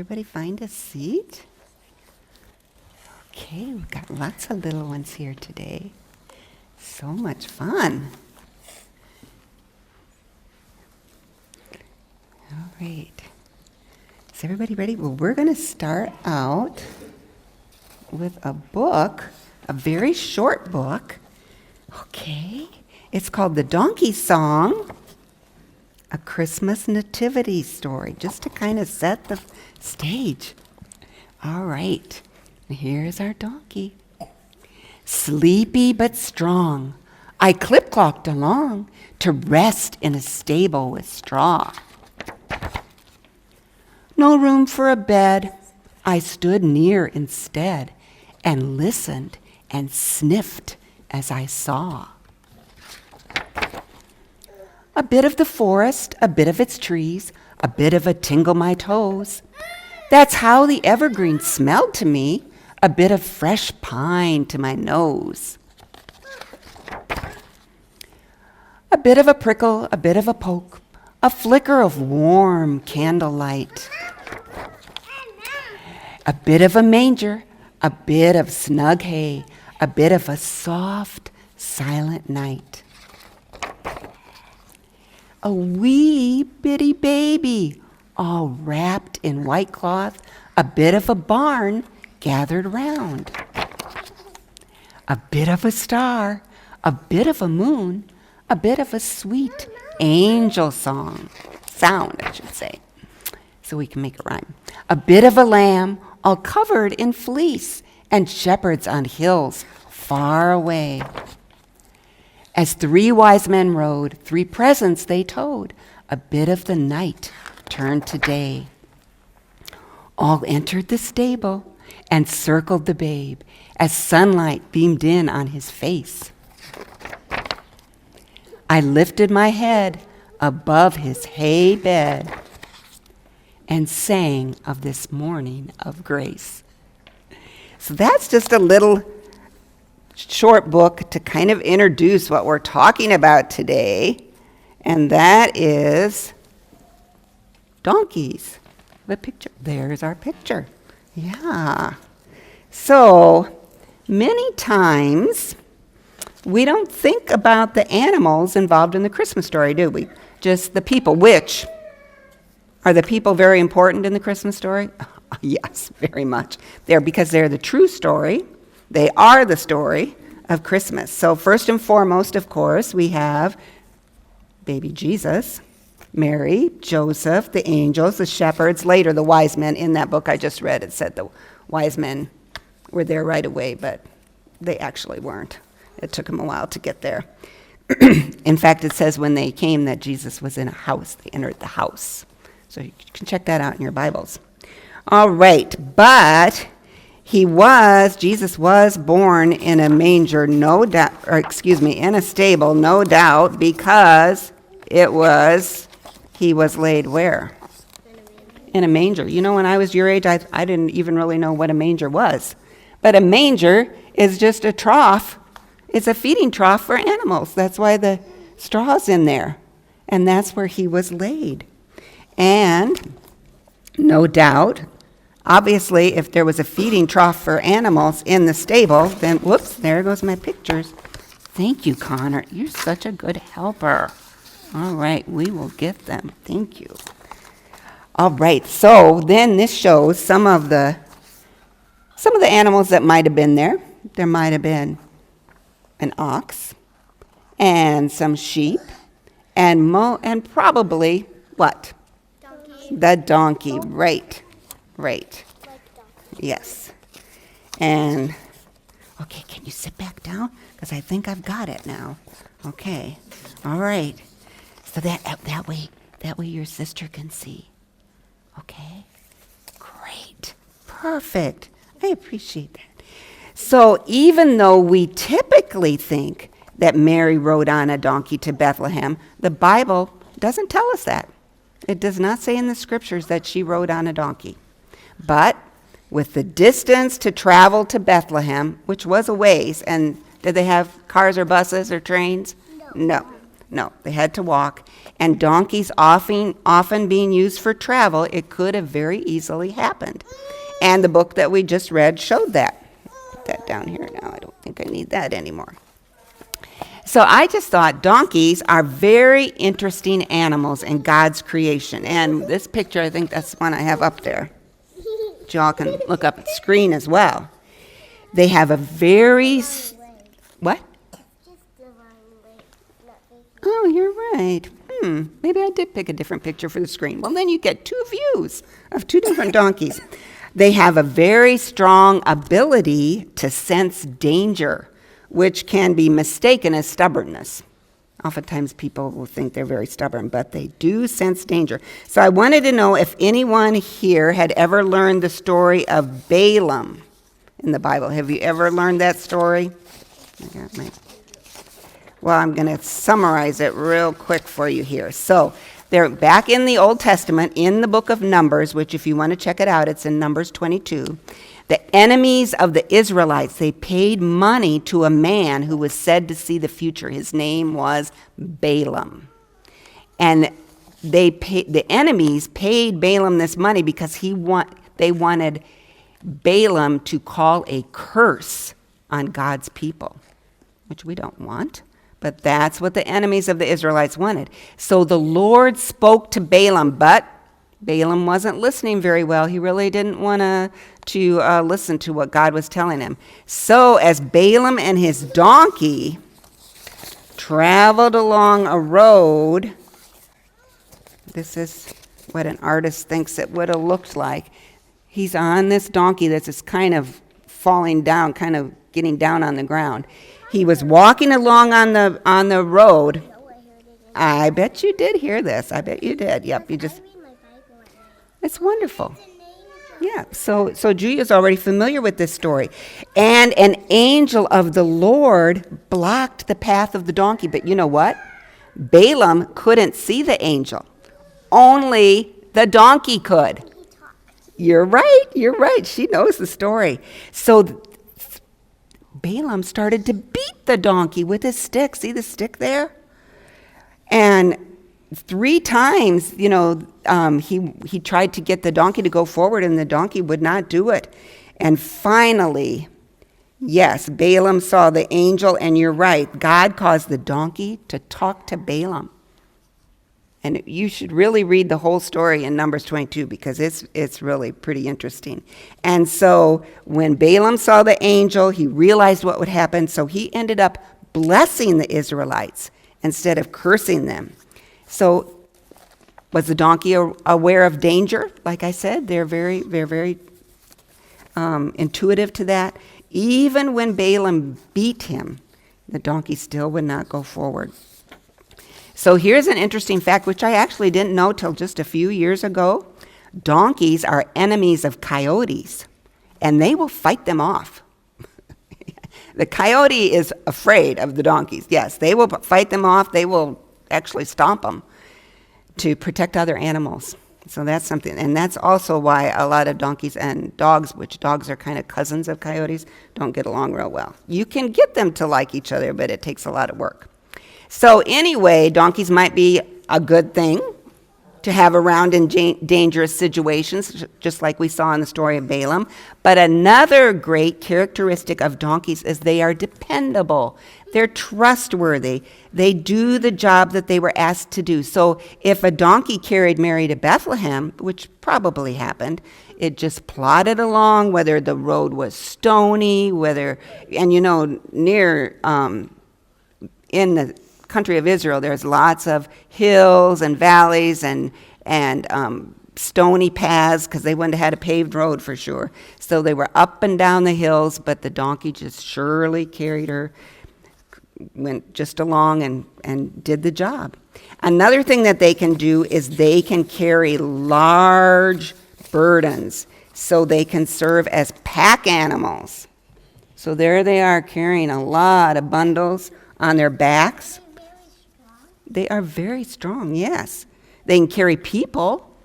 Everybody find a seat? Okay, we've got lots of little ones here today. So much fun. All right. Is everybody ready? Well, we're going to start out with a book, a very short book. Okay. It's called The Donkey Song, a Christmas nativity story, just to kind of set the stage. All right. Here's our donkey. Sleepy but strong, I clip-clocked along to rest in a stable with straw. No room for a bed, I stood near instead and listened and sniffed as I saw. A bit of the forest, a bit of its trees, a bit of a tingle my toes. That's how the evergreen smelled to me, a bit of fresh pine to my nose. A bit of a prickle, a bit of a poke, a flicker of warm candlelight. A bit of a manger, a bit of snug hay, a bit of a soft, silent night. A wee bitty baby, all wrapped in white cloth, a bit of a barn gathered round. A bit of a star, a bit of a moon, a bit of a sweet angel sound, I should say, so we can make it rhyme. A bit of a lamb, all covered in fleece, and shepherds on hills far away. As 3 wise men rode, 3 presents they towed, a bit of the night turned to day. All entered the stable and circled the babe as sunlight beamed in on his face. I lifted my head above his hay bed and sang of this morning of grace. So that's just a little short book to kind of introduce what we're talking about today, and that is donkeys. The picture, there's our picture. Yeah. So many times we don't think about the animals involved in the Christmas story, do we? Just the people. Which are the people very important in the Christmas story? Yes, very much. Because they're the true story. They are the story of Christmas. So first and foremost, of course, we have baby Jesus, Mary, Joseph, the angels, the shepherds, later the wise men. In that book I just read, it said the wise men were there right away, but they actually weren't. It took them a while to get there. In fact, it says when they came that Jesus was in a house. They entered the house. So you can check that out in your Bibles. All right, but Jesus was born in a manger, no doubt, in a stable, no doubt, because he was laid where? In a manger. You know, when I was your age, I didn't even really know what a manger was. But a manger is just a trough. It's a feeding trough for animals. That's why the straw's in there. And that's where he was laid. And no doubt, obviously, if there was a feeding trough for animals in the stable, then, whoops, there goes my pictures. Thank you, Connor. You're such a good helper. All right, we will get them. Thank you. All right, so then this shows some of the animals that might have been there. There might have been an ox and some sheep and probably what? Donkey. The donkey, right. Yes. And, okay, can you sit back down? Because I think I've got it now. Okay. All right. So that way your sister can see. Okay? Great. Perfect. I appreciate that. So even though we typically think that Mary rode on a donkey to Bethlehem, the Bible doesn't tell us that. It does not say in the scriptures that she rode on a donkey. But with the distance to travel to Bethlehem, which was a ways, and did they have cars or buses or trains? No. No, they had to walk. And donkeys often being used for travel, it could have very easily happened. And the book that we just read showed that. Put that down here now. I don't think I need that anymore. So I just thought donkeys are very interesting animals in God's creation. And this picture, I think that's the one I have up there. Y'all can look up at the screen as well. They have a very... What? Oh, you're right. Maybe I did pick a different picture for the screen. Well, then you get two views of two different donkeys. They have a very strong ability to sense danger, which can be mistaken as stubbornness. Oftentimes people will think they're very stubborn, but they do sense danger. So I wanted to know if anyone here had ever learned the story of Balaam in the Bible. Have you ever learned that story? Well, I'm going to summarize it real quick for you here. So they're back in the Old Testament, in the book of Numbers, which if you want to check it out, it's in Numbers 22. The enemies of the Israelites, they paid money to a man who was said to see the future. His name was Balaam. And the enemies paid Balaam this money because they wanted Balaam to call a curse on God's people, which we don't want. But that's what the enemies of the Israelites wanted. So the Lord spoke to Balaam, but Balaam wasn't listening very well. He really didn't want to listen to what God was telling him. So as Balaam and his donkey traveled along a road, this is what an artist thinks it would have looked like. He's on this donkey that's just kind of falling down, kind of getting down on the ground. He was walking along on the road. I bet you did hear this. I bet you did. Yep, it's wonderful. Yeah, so Julia's already familiar with this story. And an angel of the Lord blocked the path of the donkey. But you know what? Balaam couldn't see the angel. Only the donkey could. You're right. She knows the story. So Balaam started to beat the donkey with his stick. See the stick there? And 3 times, he tried to get the donkey to go forward, and the donkey would not do it. And finally, yes, Balaam saw the angel, and you're right. God caused the donkey to talk to Balaam. And you should really read the whole story in Numbers 22 because it's really pretty interesting. And so when Balaam saw the angel, he realized what would happen. So he ended up blessing the Israelites instead of cursing them. So was the donkey aware of danger? Like I said, they're very intuitive to that. Even when Balaam beat him, the donkey still would not go forward. So here's an interesting fact, which I actually didn't know till just a few years ago. Donkeys are enemies of coyotes, and they will fight them off. The coyote is afraid of the donkeys. Yes, they will fight them off. They will actually stomp them to protect other animals. So that's something. And that's also why a lot of donkeys and dogs, which dogs are kind of cousins of coyotes, don't get along real well. You can get them to like each other, but it takes a lot of work. So anyway, donkeys might be a good thing to have around in dangerous situations, just like we saw in the story of Balaam. But another great characteristic of donkeys is they are dependable. They're trustworthy. They do the job that they were asked to do. So if a donkey carried Mary to Bethlehem, which probably happened, it just plodded along, whether the road was stony, near in the country of Israel, there's lots of hills and valleys and stony paths because they wouldn't have had a paved road for sure. So they were up and down the hills, but the donkey just surely carried her, went just along and did the job. Another thing that they can do is they can carry large burdens, so they can serve as pack animals. So there they are carrying a lot of bundles on their backs. They are very strong, yes. They can carry people.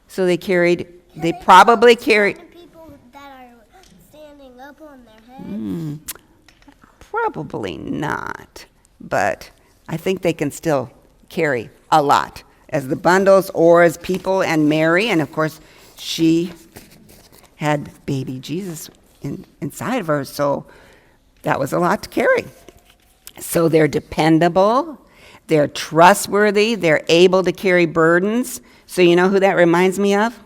So they probably carried... The people that are standing up on their heads? Probably not. But I think they can still carry a lot as the bundles or as people and Mary. And of course, she had baby Jesus inside of her, so that was a lot to carry. So they're dependable, they're trustworthy, they're able to carry burdens. So you know who that reminds me of?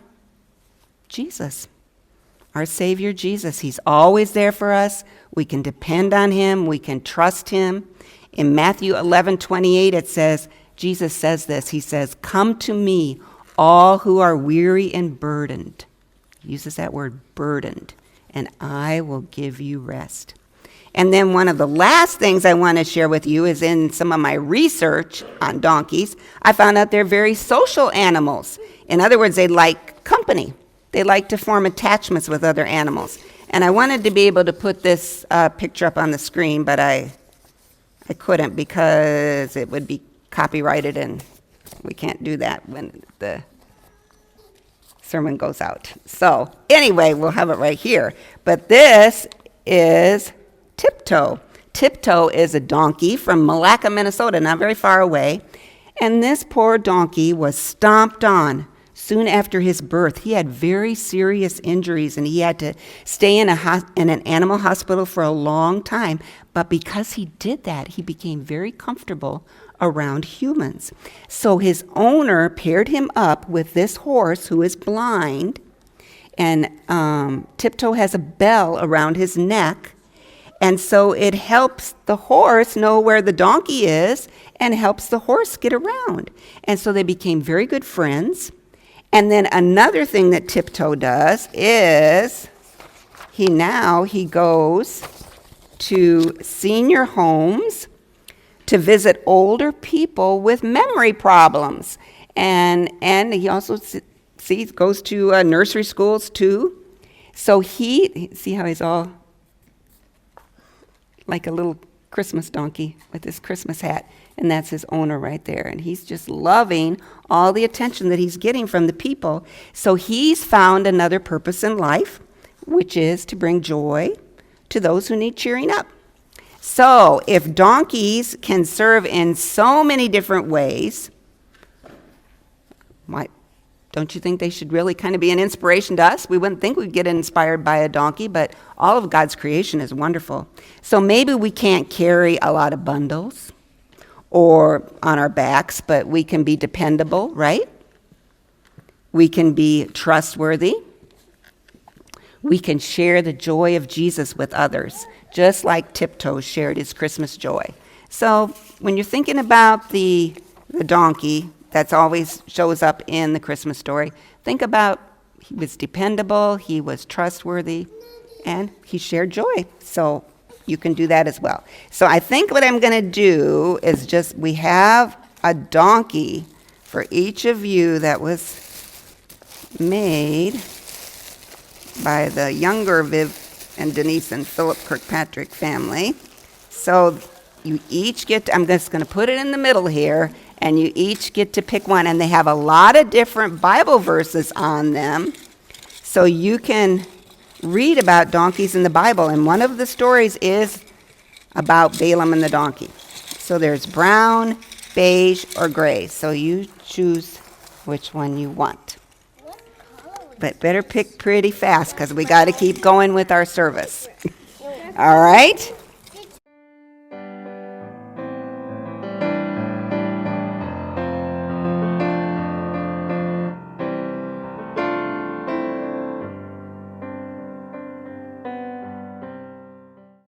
Jesus, our Savior Jesus. He's always there for us. We can depend on him, we can trust him. In Matthew 11:28, it says, Jesus says this, he says, "Come to me, all who are weary and burdened." He uses that word, burdened, "and I will give you rest." And then one of the last things I want to share with you is in some of my research on donkeys, I found out they're very social animals. In other words, they like company. They like to form attachments with other animals. And I wanted to be able to put this picture up on the screen, but I couldn't because it would be copyrighted, and we can't do that when the sermon goes out. So anyway, we'll have it right here. But this is Tiptoe. Tiptoe is a donkey from Malacca, Minnesota, not very far away. And this poor donkey was stomped on soon after his birth. He had very serious injuries, and he had to stay in an animal hospital for a long time. But because he did that, he became very comfortable around humans. So his owner paired him up with this horse who is blind, and Tiptoe has a bell around his neck. And so it helps the horse know where the donkey is and helps the horse get around. And so they became very good friends. And then another thing that Tiptoe does is he goes to senior homes to visit older people with memory problems. And he also goes to nursery schools too. So see how he's all like a little Christmas donkey with his Christmas hat, and that's his owner right there. And he's just loving all the attention that he's getting from the people. So he's found another purpose in life, which is to bring joy to those who need cheering up. So if donkeys can serve in so many different ways, don't you think they should really kind of be an inspiration to us? We wouldn't think we'd get inspired by a donkey, but all of God's creation is wonderful. So maybe we can't carry a lot of bundles or on our backs, but we can be dependable, right? We can be trustworthy. We can share the joy of Jesus with others, just like Tiptoe shared his Christmas joy. So when you're thinking about the donkey, that's always shows up in the Christmas story, think about he was dependable, he was trustworthy, and he shared joy. So you can do that as well. So I think what I'm going to do is we have a donkey for each of you that was made by the younger Viv and Denise and Philip Kirkpatrick family. So you each I'm just going to put it in the middle here, and you each get to pick one, and they have a lot of different Bible verses on them, so you can read about donkeys in the Bible, and one of the stories is about Balaam and the donkey. So there's brown, beige, or gray, so you choose which one you want. But better pick pretty fast, because we got to keep going with our service. All right?